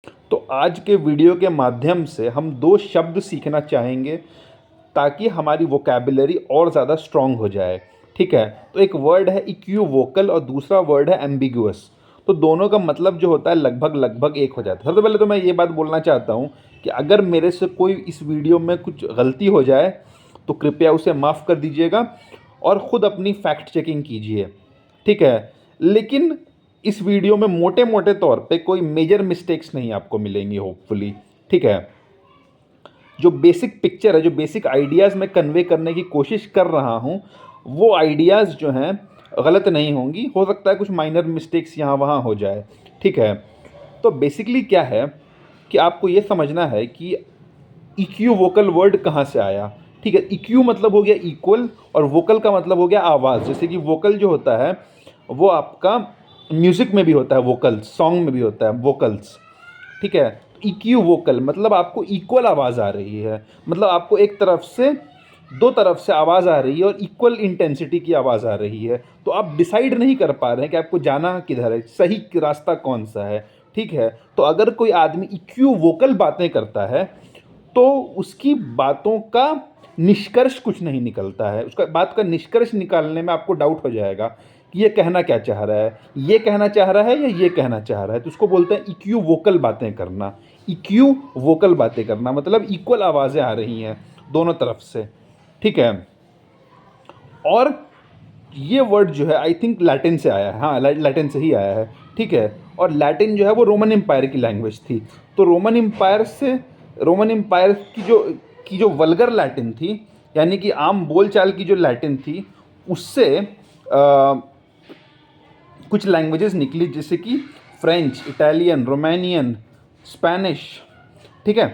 तो आज के वीडियो के माध्यम से हम 2 शब्द सीखना चाहेंगे ताकि हमारी वोकैब्युलरी और ज़्यादा स्ट्रॉन्ग हो जाए, ठीक है? तो एक वर्ड है इक्विवोकल और दूसरा वर्ड है एम्बिगुअस। तो दोनों का मतलब जो होता है लगभग-लगभग एक हो जाता है। सबसे पहले तो मैं ये बात बोलना चाहता हूँ कि अगर मेरे से कोई इस वीडियो में कुछ गलती हो जाए, तो कृपया उसे माफ़ कर दीजिएगा और ख़ुद अपनी फैक्ट चेकिंग कीजिए, ठीक है? लेकिन इस वीडियो में मोटे-मोटे तौर पे कोई मेजर मिस्टेक्स नहीं आपको मिलेंगी होपफुली, ठीक है? जो बेसिक पिक्चर है, जो बेसिक आइडियाज़ मैं कन्वे करने की कोशिश कर रहा हूँ, वो आइडियाज़ जो हैं गलत नहीं होंगी। हो सकता है कुछ माइनर मिस्टेक्स यहाँ-वहाँ हो जाए, ठीक है? तो बेसिकली क्या है कि आपको ये समझना है कि इक्विवोकल वर्ड कहाँ से आया, ठीक है? इक्यू मतलब हो गया इक्वल और वोकल का मतलब हो गया आवाज़। जैसे कि वोकल जो होता है, वो आपका म्यूज़िक में भी होता है वोकल्स, सॉन्ग में भी होता है वोकल्स, ठीक है? इक्यू वोकल मतलब आपको इक्वल आवाज़ आ रही है, मतलब आपको एक तरफ से, दो तरफ से आवाज़ आ रही है और इक्वल इंटेंसिटी की आवाज़ आ रही है। तो आप डिसाइड नहीं कर पा रहे हैं कि आपको जाना किधर है, सही रास्ता कौन-सा है, ठीक है? तो अगर कोई आदमी इक्यू वोकल बातें करता है, तो उसकी बातों का निष्कर्ष कुछ नहीं निकलता है। उसका बात का निष्कर्ष निकालने में आपको डाउट हो जाएगा कि ये कहना क्या चाह रहा है? ये कहना चाह रहा है या ये कहना चाह रहा है? तो उसको बोलते हैं इक्विवोकल बातें करना। इक्विवोकल बातें करना मतलब इक्वल आवाज़ें आ रही हैं दोनों तरफ से, ठीक है? और ये वर्ड जो है आई थिंक लैटिन से आया है। हाँ, लैटिन से ही आया है, ठीक है? और लैटिन जो है वो रोमन एम्पायर की लैंग्वेज थी। तो रोमन एम्पायर की जो वल्गर लैटिन थी, यानी कि आम बोलचाल की जो लैटिन थी, उससे कुछ लैंग्वेजेस निकली जैसे कि फ्रेंच, इटालियन, रोमानियन, स्पेनिश, ठीक है?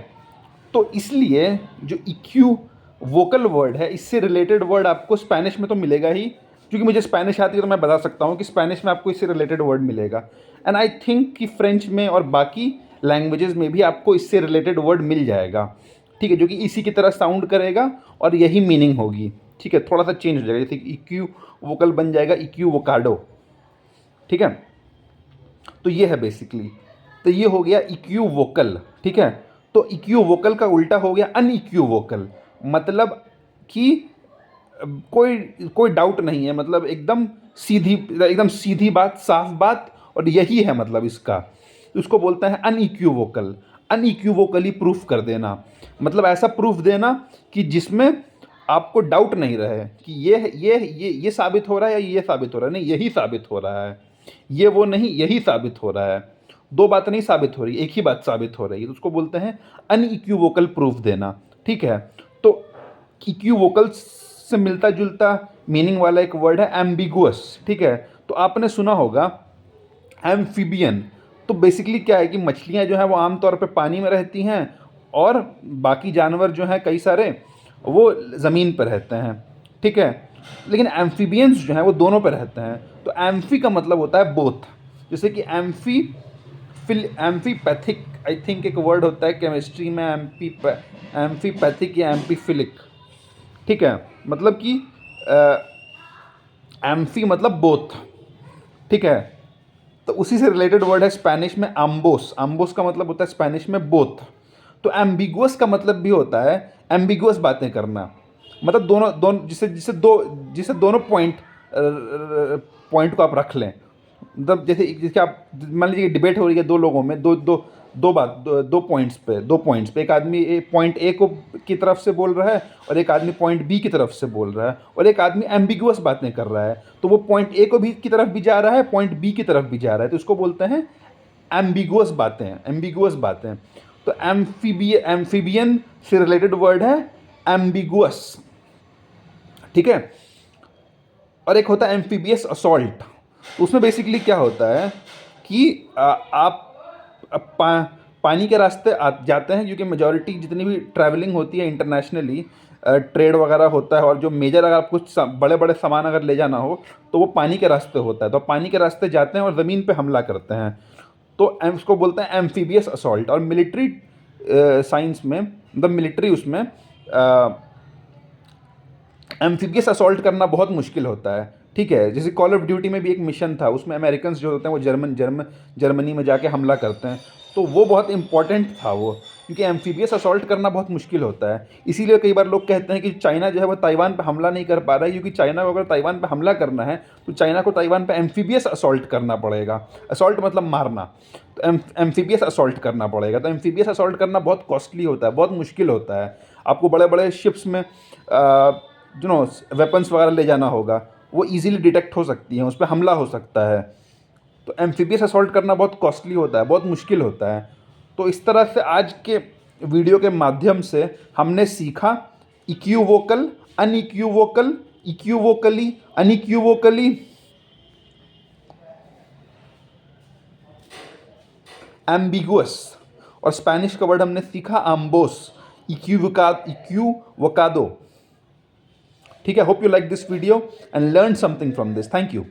तो इसलिए जो इक्यू वोकल वर्ड है, इससे रिलेटेड वर्ड आपको स्पेनिश में तो मिलेगा ही, क्योंकि मुझे स्पेनिश आती है तो मैं बता सकता हूँ कि स्पेनिश में आपको इससे रिलेटेड वर्ड मिलेगा। एंड आई थिंक कि फ्रेंच में और बाकी लैंग्वेजेस में भी आपको इससे रिलेटेड वर्ड मिल जाएगा, ठीक है? जो कि इसी की तरह साउंड करेगा और यही मीनिंग होगी, ठीक है? थोड़ा सा चेंज हो जाएगा, जैसे कि इक्यू वोकल बन जाएगा इक्यू वोकाडो, ठीक है? तो ये है बेसिकली। तो ये हो गया इक्विवोकल, ठीक है? तो इक्विवोकल का उल्टा हो गया अनइक्विवोकल, मतलब कि कोई कोई डाउट नहीं है, मतलब एकदम सीधी बात, साफ बात, और यही है मतलब इसका। उसको बोलते हैं अनइक्विवोकल। अनइक्विवोकली प्रूफ कर देना, मतलब ऐसा प्रूफ देना कि जिसमें आपको डाउट नहीं रहे कि ये साबित हो रहा है या ये साबित हो रहा है, नहीं यही साबित हो रहा है, ये वो नहीं यही साबित हो रहा है। दो बात नहीं साबित हो रही, एक ही बात साबित हो रही है। तो उसको बोलते हैं अनइक्विवोकल प्रूफ देना, ठीक है? तो इक्विवोकल से मिलता जुलता मीनिंग वाला एक वर्ड है एम्बिगुअस, ठीक है? तो आपने सुना होगा एम्फीबियन। तो बेसिकली क्या है कि मछलियाँ जो हैं वो आमतौर पे पानी में रहती हैं और बाकी जानवर जो हैं कई सारे वो ज़मीन पर रहते हैं, ठीक है? लेकिन एम्फीबियंस जो हैं वो दोनों पे रहते हैं। तो एम्फी का मतलब होता है बोथ। जैसे कि एम्फीपैथिक आई थिंक एक वर्ड होता है केमिस्ट्री में, एम्फीपैथिक या एम्फीफिलिक, ठीक है? मतलब कि एम्फी मतलब बोथ, ठीक है? तो उसी से रिलेटेड वर्ड है स्पेनिश में एम्बोस। एम्बोस का मतलब होता है स्पेनिश में बोथ। तो एम्बिगुअस का मतलब भी होता है एम्बिगुअस बातें करना, मतलब दोनों दोनों जिसे दोनों पॉइंट को आप रख लें। मतलब जैसे आप मान लीजिए डिबेट हो रही है दो लोगों में, दो पॉइंट्स पे एक आदमी पॉइंट ए को की तरफ से बोल रहा है और एक आदमी पॉइंट बी की तरफ से बोल रहा है, और एक आदमी एम्बिगुअस बातें कर रहा है, तो वो पॉइंट ए को भी की तरफ भी जा रहा है, पॉइंट बी की तरफ भी जा रहा है, तो उसको बोलते हैं एम्बिगुअस बातें। तो एम्फीबियन से रिलेटेड वर्ड है एम्बिगुअस, ठीक है? और एक होता है एम्फीबियस असॉल्ट। उसमें बेसिकली क्या होता है कि आप पानी के रास्ते जाते हैं, क्योंकि मेजॉरिटी जितनी भी ट्रैवलिंग होती है इंटरनेशनली, ट्रेड वगैरह होता है, और जो मेजर अगर आप कुछ बड़े बड़े सामान अगर ले जाना हो तो वो पानी के रास्ते होता है। तो पानी के रास्ते जाते हैं और ज़मीन पे हमला करते हैं, तो उसको बोलते हैं एम्फीबियस असॉल्ट। और मिलिट्री साइंस में, मतलब मिलिट्री उसमें एम्फीबियस असॉल्ट करना बहुत मुश्किल होता है, ठीक है? जैसे कॉल ऑफ ड्यूटी में भी एक मिशन था, उसमें अमेरिकन्स जो होते हैं वो जर्मनी में जाके हमला करते हैं, तो वो बहुत इंपॉर्टेंट था वो, क्योंकि एम्फीबियस असॉल्ट करना बहुत मुश्किल होता है। इसीलिए कई बार लोग कहते हैं कि चाइना जो है वो ताइवान पे हमला नहीं कर पा रहा है, क्योंकि चाइना को अगर ताइवान पे हमला करना है तो चाइना को ताइवान पे एम्फीबियस असॉल्ट करना पड़ेगा। असॉल्ट मतलब मारना, तो एम्फीबियस असॉल्ट करना पड़ेगा। तो एम्फीबियस असॉल्ट करना बहुत कॉस्टली होता है, बहुत मुश्किल होता है। आपको बड़े बड़े शिप्स में यू नो वेपन्स वगैरह ले जाना होगा, वो ईजिली डिटेक्ट हो सकती हैं, उस पर हमला हो सकता है। तो एम्फीबियस असॉल्ट करना बहुत कॉस्टली होता है, बहुत मुश्किल होता है। तो इस तरह से आज के वीडियो के माध्यम से हमने सीखा इक्यूवोकल, अनइक्यूवोकल, इक्यूवोकली, अनइक्यूवोकली, एम्बिगुअस, और स्पेनिश का वर्ड हमने सीखा आम्बोस, इक्यूवोकादो। ठीक है, hope you like this video and learn something from this. Thank you.